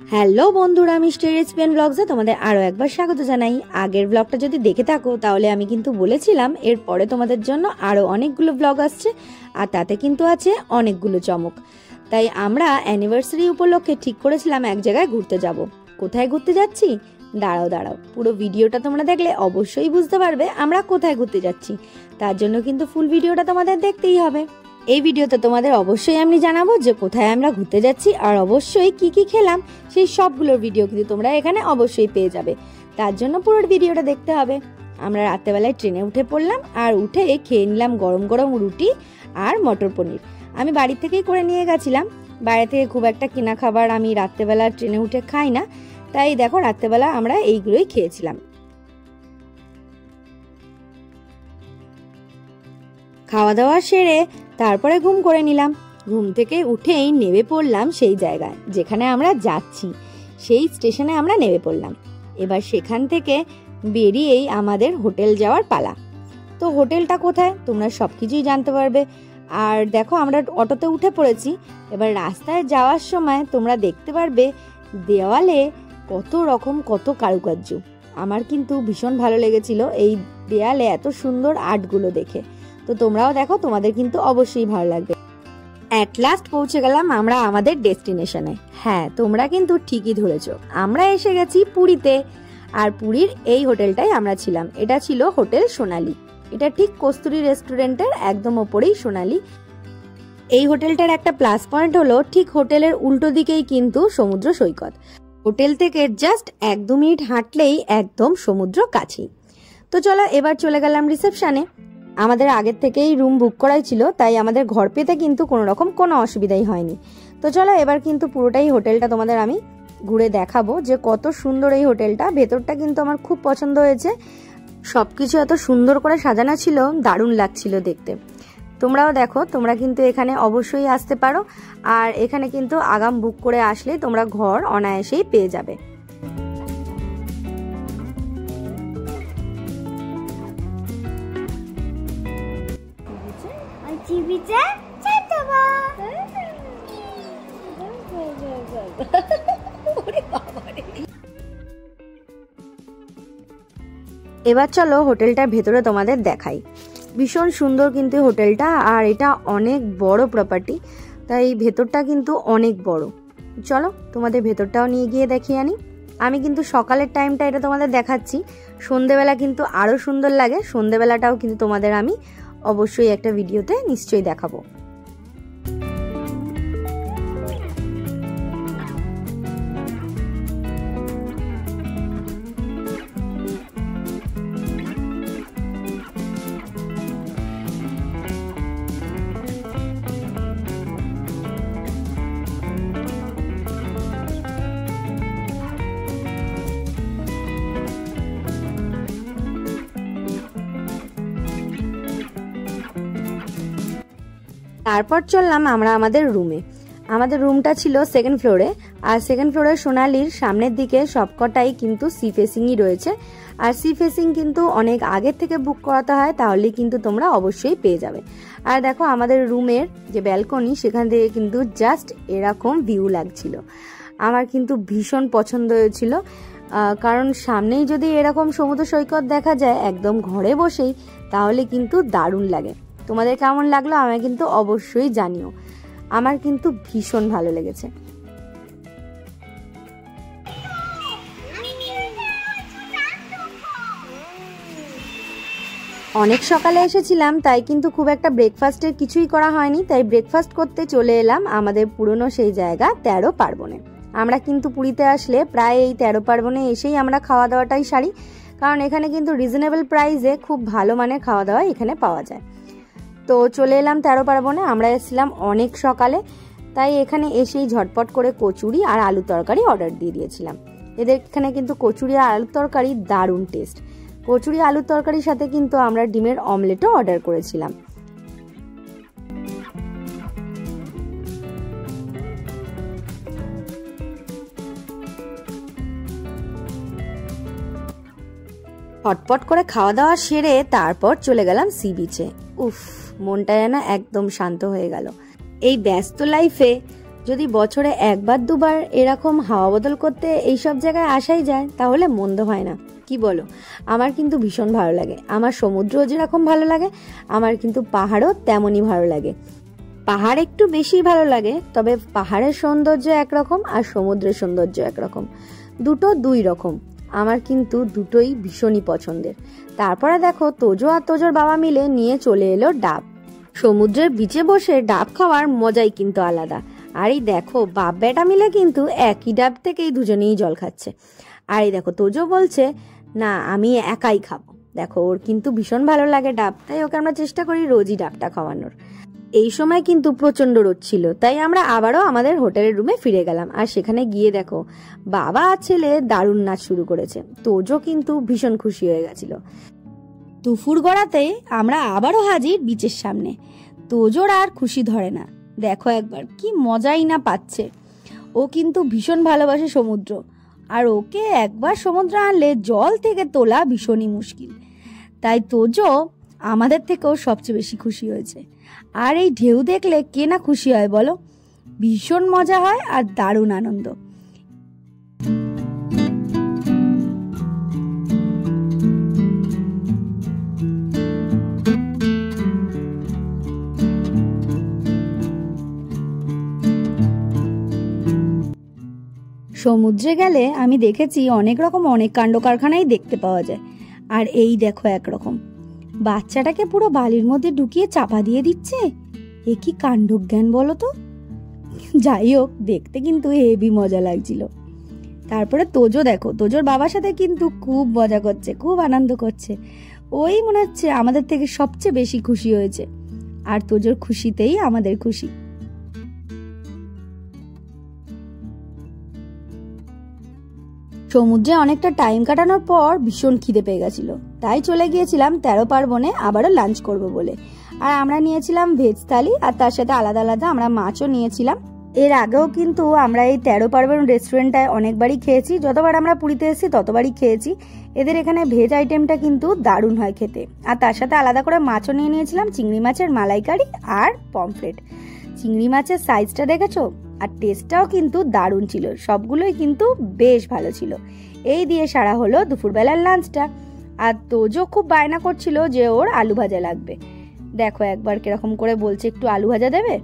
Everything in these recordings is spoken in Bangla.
হ্যালো বন্ধুরা, আমি স্টেরিসপেন ব্লগসে তোমাদের আরও একবার স্বাগত জানাই। আগের ব্লগটা যদি দেখে থাকো তাহলে আমি কিন্তু বলেছিলাম এরপরে তোমাদের জন্য আরও অনেকগুলো ব্লগ আসছে, আর তাতে কিন্তু আছে অনেকগুলো চমক। তাই আমরা অ্যানিভার্সারি উপলক্ষে ঠিক করেছিলাম এক জায়গায় ঘুরতে যাব। কোথায় ঘুরতে যাচ্ছি দাঁড়াও, পুরো ভিডিওটা তোমরা দেখলে অবশ্যই বুঝতে পারবে আমরা কোথায় ঘুরতে যাচ্ছি। তার জন্য কিন্তু ফুল ভিডিওটা তোমাদের দেখতেই হবে। এই ভিডিওতে তোমাদের অবশ্যই আমি জানাবো যে কোথায় আমরা ঘুরতে যাচ্ছি, আর অবশ্যই কি কি খেলাম সেই সবগুলোর ভিডিও কিন্তু তোমরা এখানে অবশ্যই পেয়ে যাবে। তার জন্য পুরো ভিডিওটা দেখতে হবে। আমরা রাত্রেবেলায় ট্রেনে উঠে পড়লাম, আর উঠে খেয়ে নিলাম গরম গরম রুটি আর মটর পনির। আমি বাড়ি থেকেই করে নিয়ে গেছিলাম। বাইরে থেকে খুব একটা কেনা খাবার আমি রাত্রেবেলা ট্রেনে উঠে খাই না, তাই দেখো রাত্রেবেলা আমরা এইগুলোই খেয়েছিলাম। খাওয়া দাওয়া সেরে তারপরে ঘুম করে নিলাম। ঘুম থেকে উঠেই নেমে পড়লাম সেই জায়গায় যেখানে আমরা যাচ্ছি, সেই স্টেশনে আমরা নেমে পড়লাম। এবার সেখান থেকে বেরিয়েই আমাদের হোটেল যাওয়ার পালা। তো হোটেলটা কোথায় তোমরা সব কিছুই জানতে পারবে। আর দেখো আমরা অটোতে উঠে পড়েছি। এবার রাস্তায় যাওয়ার সময় তোমরা দেখতে পারবে দেওয়ালে কত রকম কত কারুকার্য। আমার কিন্তু ভীষণ ভালো লেগেছিল এই দেয়ালে এত সুন্দর আর্টগুলো দেখে। তো তোমরাও দেখো, তোমাদের কিন্তু অবশ্যই ভালো লাগবে। অ্যাট লাস্ট পৌঁছে গেলাম আমরা আমাদের ডেস্টিনেশনে। হ্যাঁ, তোমরা কিন্তু ঠিকই ধরেছো, আমরা এসে গেছি পুরীতে। আর পুরীর এই হোটেলটাই আমরা ছিলাম। এটা ছিল হোটেল সোনালী। এটা ঠিক কস্তুরী রেস্টুরেন্টের একদম ওপরেই সোনালী। এই হোটেলটার একটা প্লাস পয়েন্ট হলো ঠিক হোটেলের উল্টো দিকেই কিন্তু সমুদ্র সৈকত। হোটেল থেকে জাস্ট 1-2 মিনিট হাঁটলেই একদম সমুদ্র কাছেই। তো চলো এবার চলে গেলাম রিসেপশনে। আমাদের আগের থেকেই রুম বুক করাই ছিল, তাই আমাদের ঘর পেতে কিন্তু কোনো অসুবিধাই হয়নি। তো চলো এবার কিন্তু পুরোটাই হোটেলটা তোমাদের আমি ঘুরে দেখাবো যে কত সুন্দর এই হোটেলটা। ভেতরটা কিন্তু আমার খুব পছন্দ হয়েছে। সবকিছু এত সুন্দর করে সাজানো ছিল, দারুণ লাগছিল দেখতে। তোমরাও দেখো, তোমরা কিন্তু এখানে অবশ্যই আসতে পারো। আর এখানে কিন্তু আগাম বুক করে আসলে তোমরা ঘর অনায়াসেই পেয়ে যাবে। এবার চলো হোটেলটার ভেতরে তোমাদের দেখাই। ভীষণ সুন্দর কিন্তু হোটেলটা, আর এটা অনেক বড় প্রপার্টি, তাই ভেতরটা কিন্তু অনেক বড়। চলো তোমাদের ভেতরটাও নিয়ে গিয়ে দেখিয়ে আনি। আমি কিন্তু সকালের টাইমটা এটা তোমাদের দেখাচ্ছি, সন্ধেবেলা কিন্তু আরো সুন্দর লাগে। সন্ধেবেলাটাও কিন্তু তোমাদের আমি অবশ্যই একটা ভিডিওতে নিশ্চয়ই দেখাবো। তারপর চললাম আমরা আমাদের রুমে। আমাদের রুমটা ছিল 2nd ফ্লোরে, আর 2nd ফ্লোরে সোনালীর সামনের দিকে সবকটাই কিন্তু সি ফেসিংই রয়েছে। আর সি ফেসিং কিন্তু অনেক আগের থেকে বুক করাতে হয়, তাহলেই কিন্তু তোমরা অবশ্যই পেয়ে যাবে। আর দেখো আমাদের রুমের যে ব্যালকনি, সেখান থেকে কিন্তু জাস্ট এরকম ভিউ লাগছিল। আমার কিন্তু ভীষণ পছন্দ হয়েছিল, কারণ সামনেই যদি এরকম সমুদ্র সৈকত দেখা যায় একদম ঘরে বসেই, তাহলে কিন্তু দারুণ লাগে। তোমাদের কেমন লাগলো আমায় কিন্তু অবশ্যই জানিও। আমার কিন্তু ভীষণ ভালো লেগেছে। অনেক সকালে এসেছিলাম, তাই কিন্তু খুব একটা ব্রেকফাস্টের কিছুই করা হয়নি। তাই ব্রেকফাস্ট করতে চলে এলাম আমাদের পুরনো সেই জায়গা 13 পার্বণে। আমরা কিন্তু পুরীতে আসলে প্রায় এই 13 পার্বণে এসেই আমরা খাওয়া দাওয়াটাই সারি, কারণ এখানে কিন্তু রিজনেবল প্রাইসে খুব ভালো মানের খাওয়া দাওয়া এখানে পাওয়া যায়। তো চলে এলাম 13 পার্বণে। আমরা এসেছিলাম অনেক সকালে, তাই এখানে এসেই ঝটপট করে কচুরি আর আলু তরকারি অর্ডার দিয়ে দিয়েছিলাম। এদের এখানে কিন্তু কচুরি আর আলুর তরকারি দারুণ টেস্ট। কচুরি আলুর তরকারির সাথে কিন্তু আমরা ডিমের অমলেটও অর্ডার করেছিলাম। হটপট করে খাওয়া দাওয়া সেরে তারপর চলে গেলাম সি বিচে। উফ, মনটা যেন একদম শান্ত হয়ে গেল। এই ব্যস্ত লাইফে যদি বছরে একবার দুবার এরকম হাওয়া বদল করতে এইসব জায়গায় আসাই যায় তাহলে মন্দ হয় না, কি বলো? আমার কিন্তু ভীষণ ভালো লাগে। আমার সমুদ্রও যেরকম ভালো লাগে, আমার কিন্তু পাহাড়ও তেমনই ভালো লাগে। পাহাড় একটু বেশি ভালো লাগে, তবে পাহাড়ের সৌন্দর্য একরকম আর সমুদ্রের সৌন্দর্য একরকম, দুটো দুই রকম। আমার কিন্তু দুটোই ভীষণই পছন্দের। তারপরে দেখো তোজো আর তোজোর বাবা মিলে নিয়ে চলে এলো ডাব। সমুদ্রের বিচে বসে ডাব খাওয়ার মজাই কিন্তু আলাদা। আর এই দেখো বাপ বেটা মিলে কিন্তু একই ডাব থেকেই দুজনেই জল খাচ্ছে। আর এই দেখো তোজো বলছে না আমি একাই খাবো। দেখো ওর কিন্তু ভীষণ ভালো লাগে ডাব, তাই ওকে আমরা চেষ্টা করি রোজই ডাবটা খাওয়ানোর। এই সময় কিন্তু প্রচন্ড রোদ ছিল, তাই আমরা আবারও আমাদের হোটেলের রুমে ফিরে গেলাম। আর সেখানে গিয়ে দেখো বাবা আর ছেলে দারুণ নাচ শুরু করেছে। তোজো কিন্তু ভীষণ খুশি হয়ে গেছিল। দুপুর গড়াতে আমরা আবারও হাজির বিচের সামনে। তোজোর আর খুশি ধরে না, দেখো একবার কি মজাই না পাচ্ছে। ও কিন্তু ভীষণ ভালোবাসে সমুদ্র, আর ওকে একবার সমুদ্র আনলে জল থেকে তোলা ভীষণই মুশকিল। তাই তোজো আমাদের থেকেও সবচেয়ে বেশি খুশি হয়েছে। আর এই ঢেউ দেখলে কে না খুশি হয় বলো? ভীষণ মজা হয় আর দারুণ আনন্দ। সমুদ্রে গেলে আমি দেখেছি অনেক রকম অনেক কাণ্ড কারখানাই দেখতে পাওয়া যায়। আর এই দেখো একরকম বাচ্চাটাকে পুরো বালির মধ্যে ঢুকিয়ে চাপা দিয়ে দিচ্ছে। এ কি কাণ্ডজ্ঞান বলো তো? যাই হোক, দেখতে কিন্তু হেভি মজা লাগছিল। তারপরে তোজো দেখো তোজোর বাবার সাথে কিন্তু খুব মজা করছে, খুব আনন্দ করছে। ওই মনে হচ্ছে আমাদের থেকে সবচেয়ে বেশি খুশি হয়েছে। আর তোজোর খুশিতেই আমাদের খুশি। সমুদ্রে অনেকটা টাইম কাটানোর পর ভীষণ খিদে পেয়ে গেছিল, তাই চলে গিয়েছিলাম 13 পার্বণে আবারও লাঞ্চ করব বলে। আর আমরা নিয়েছিলাম ভেজ থালি, আর তার সাথে আলাদা আলাদা আমরা মাছও নিয়েছিলাম। এর আগেও কিন্তু আমরা এই 13 পার্বণ রেস্টুরেন্টটায় অনেকবারই খেয়েছি, যতবার আমরা পুরীতে এসেছি ততবারই খেয়েছি। এদের এখানে ভেজ আইটেমটা কিন্তু দারুণ হয় খেতে। আর তার সাথে আলাদা করে মাছও নিয়ে নিয়েছিলাম, চিংড়ি মাছের মালাইকারি আর পমফ্রেট। চিংড়ি মাছের সাইজটা দেখেছো? আর টেস্টটাও কিন্তু দারুণ ছিল, সবগুলোই কিন্তু বেশ ভালো ছিল। এই দিয়ে সারা হলো দুপুরবেলার লাঞ্চটা। আর তোজো খুব বায়না করছিল যে ওর আলু ভাজা লাগবে। দেখো একবার কিরকম করে বলছে একটু আলু ভাজা দেবে।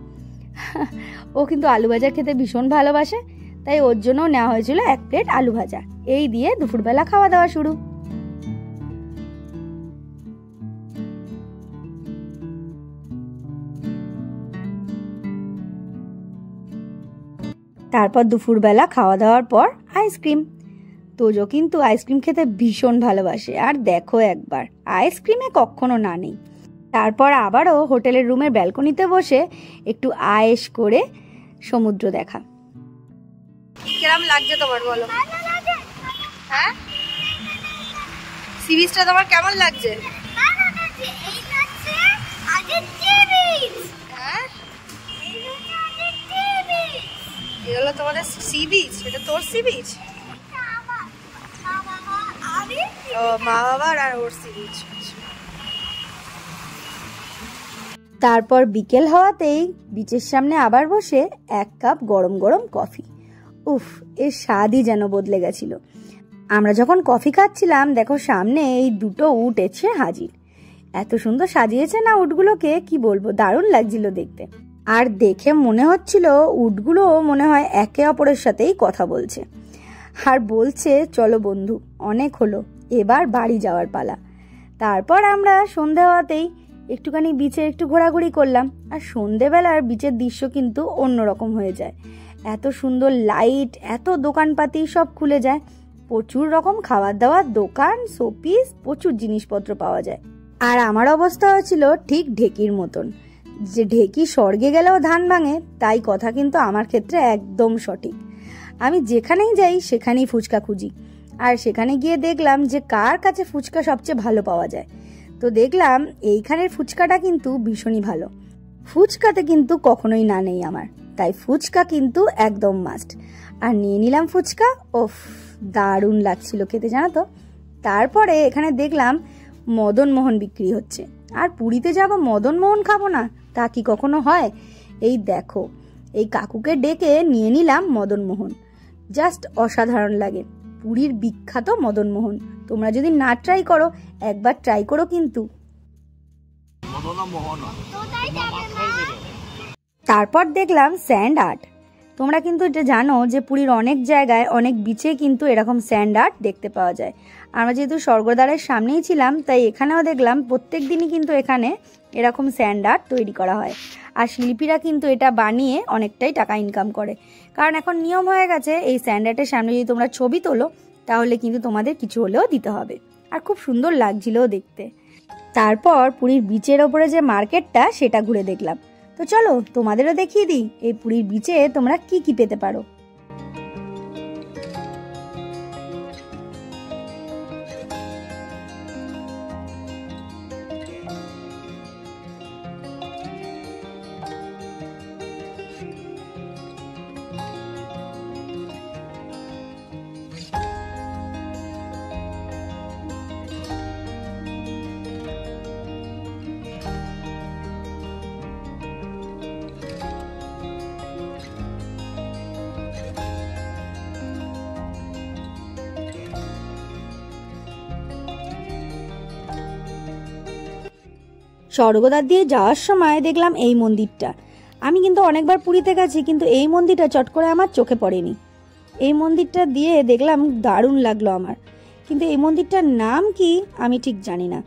ও কিন্তু আলু ভাজা খেতে ভীষণ ভালোবাসে, তাই ওর জন্য নেওয়া হয়েছিল 1 প্লেট আলু ভাজা। এই দিয়ে দুপুরবেলা খাওয়া দাওয়া শুরু। তারপর দুপুরবেলা খাওয়া দাওয়ার পর আইসক্রিম। তোজো কিন্তু আইসক্রিম খেতে ভীষণ ভালোবাসে, আর দেখো একবার আইসক্রিমে কখনো না নেই। তারপর আবারও হোটেলের রুমের ব্যালকনিতে বসে একটু আয়েশ করে সমুদ্র দেখা। কিরম লাগছে তোমার বলো? হ্যাঁ, সি বিচটা তোমার কেমন লাগছে? এগুলো তোমাদের সি বিচ? এটা তোর সি বিচ? ও মা বাবার আর ওর সি বিচ। তারপর বিকেল হওয়াতেই বিচের সামনে আবার বসে 1 কাপ গরম গরম কফি। উফ, এর স্বাদই যেন বদলে গেছিল। আমরা যখন কফি খাচ্ছিলাম দেখো সামনে এই 2টো উট এসে হাজির। এত সুন্দর সাজিয়েছে না উটগুলোকে, কি বলবো, দারুণ লাগছিল দেখতে। আর দেখে মনে হচ্ছিল উটগুলো মনে হয় একে অপরের সাথেই কথা বলছে, আর বলছে চলো বন্ধু, অনেক হলো, এবার বাড়ি যাওয়ার পালা। তারপর আমরা সন্ধে হওয়াতেই একটুখানি বিচে একটু ঘোরাঘুরি করলাম। আর সন্ধেবেলার বিচের দৃশ্য কিন্তু অন্যরকম হয়ে যায়। এত সুন্দর লাইট, এত দোকানপাতি সব খুলে যায়, প্রচুর রকম খাবার দাবার দোকান, শোপিস, প্রচুর জিনিসপত্র পাওয়া যায়। আর আমার অবস্থা হয়েছিল ঠিক ঢেকির মতন, যে ঢেকি স্বর্গে গেলেও ধান ভাঙে, তাই কথা কিন্তু আমার ক্ষেত্রে একদম সঠিক। আমি যেখানেই যাই সেখানেই ফুচকা খুঁজি। আর সেখানে গিয়ে দেখলাম যে কার কাছে ফুচকা সবচেয়ে ভালো পাওয়া যায়। তো দেখলাম এইখানের ফুচকাটা কিন্তু ভীষণই ভালো। ফুচকাতে কিন্তু কখনোই না নেই আমার, তাই ফুচকা কিন্তু একদম মাস্ট। আর নিয়ে নিলাম ফুচকা। ওফ, দারুণ লাগছিল খেতে, জানো তো। তারপরে এখানে দেখলাম মদন মোহন বিক্রি হচ্ছে। আর পুরীতে যাব মদন মোহন খাবো না, তা কি কখনো হয়? এই দেখো এই কাকুকে ডেকে নিয়ে নিলাম মদনমোহন। জাস্ট অসাধারণ লাগে, পুরীর বিখ্যাত মদনমোহন। তোমরা যদি না ট্রাই করো, একবার ট্রাই করো কিন্তু। তারপর দেখলাম স্যান্ড আর্ট। তোমরা কিন্তু এটা জানো যে পুরীর অনেক জায়গায় অনেক বিচে কিন্তু এরকম স্যান্ড আর্ট দেখতে পাওয়া যায়। আমরা যেহেতু স্বর্গদ্বারের সামনেই ছিলাম, তাই এখানেও দেখলাম প্রত্যেক দিনই কিন্তু এখানে এরকম স্যান্ড আর্ট তৈরি করা হয়। আর শিল্পীরা কিন্তু এটা বানিয়ে অনেকটাই টাকা ইনকাম করে, কারণ এখন নিয়ম হয়ে গেছে এই স্যান্ড আর্টের সামনে যদি তোমরা ছবি তোলো তাহলে কিন্তু তোমাদের কিছু হলেও দিতে হবে। আর খুব সুন্দর লাগছিল দেখতে। তারপর পুরীর বিচের ওপরে যে মার্কেটটা সেটা ঘুরে দেখলাম। তো চলো তোমাদেরও দেখিয়ে দিই এই পুরীর বিচে তোমরা কি কি পেতে পারো। স্বর্গদ্বার দিয়ে যাওয়ার সময় দেখলাম এই মন্দিরটা। আমি কিন্তু অনেকবার পুরীতে গেছি, কিন্তু এই মন্দিরটা চট করে আমার চোখে পড়েনি। এই মন্দিরটা দিয়ে দেখলাম, দারুণ লাগলো আমার। কিন্তু এই মন্দিরটার নাম কি আমি ঠিক জানি না।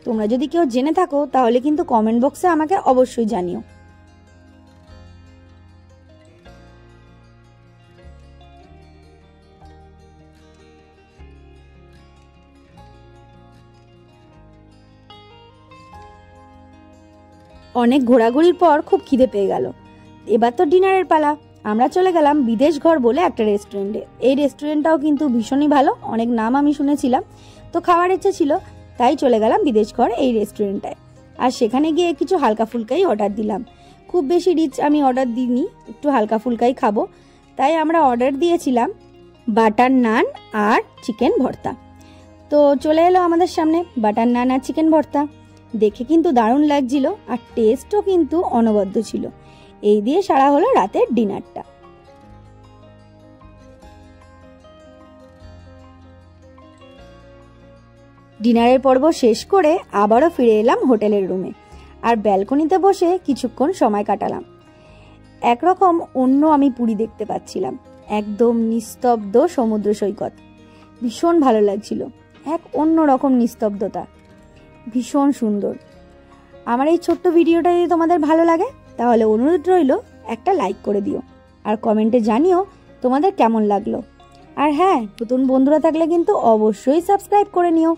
তোমরা যদি কেউ জেনে থাকো তাহলে কিন্তু কমেন্ট বক্সে আমাকে অবশ্যই জানিও। অনেক ঘোরাঘুরির পর খুব খিদে পেয়ে গেল। এবার তো ডিনারের পালা। আমরা চলে গেলাম বিদেশ ঘর বলে একটা রেস্টুরেন্টে। এই রেস্টুরেন্টটাও কিন্তু ভীষণই ভালো, অনেক নাম আমি শুনেছিলাম, তো খাওয়ার ইচ্ছে ছিল, তাই চলে গেলাম বিদেশ ঘর এই রেস্টুরেন্টটায়। আর সেখানে গিয়ে কিছু হালকা ফুলকাই অর্ডার দিলাম। খুব বেশি রিচ আমি অর্ডার দিইনি, একটু হালকা ফুলকাই খাবো, তাই আমরা অর্ডার দিয়েছিলাম বাটার নান আর চিকেন ভর্তা। তো চলে এলো আমাদের সামনে বাটার নান আর চিকেন ভর্তা। দেখে কিন্তু দারুণ লাগছিল, আর টেস্টও কিন্তু অনবদ্য ছিল। এই দিয়ে সারা হলো রাতের ডিনারটা। ডিনারের পর্ব শেষ করে আবারও ফিরে এলাম হোটেলের রুমে, আর ব্যালকনিতে বসে কিছুক্ষণ সময় কাটালাম। একরকম অন্য আমি পুরী দেখতে পাচ্ছিলাম, একদম নিস্তব্ধ সমুদ্র সৈকত। ভীষণ ভালো লাগছিল, এক অন্য রকম নিস্তব্ধতা, ভীষণ সুন্দর। আমার এই ছোট্ট ভিডিওটা যদি তোমাদের ভালো লাগে তাহলে অনুরোধ রইল একটা লাইক করে দিও, আর কমেন্টে জানিও তোমাদের কেমন লাগলো। আর হ্যাঁ, নতুন বন্ধুরা থাকলে কিন্তু অবশ্যই সাবস্ক্রাইব করে নিও,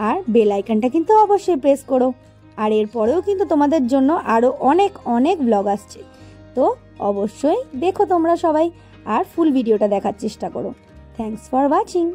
আর বেল আইকনটা কিন্তু অবশ্যই প্রেস করো। আর এরপরেও কিন্তু তোমাদের জন্য আরও অনেক অনেক ব্লগ আসছে, তো অবশ্যই দেখো তোমরা সবাই, আর ফুল ভিডিওটা দেখার চেষ্টা করো। Thanks for watching.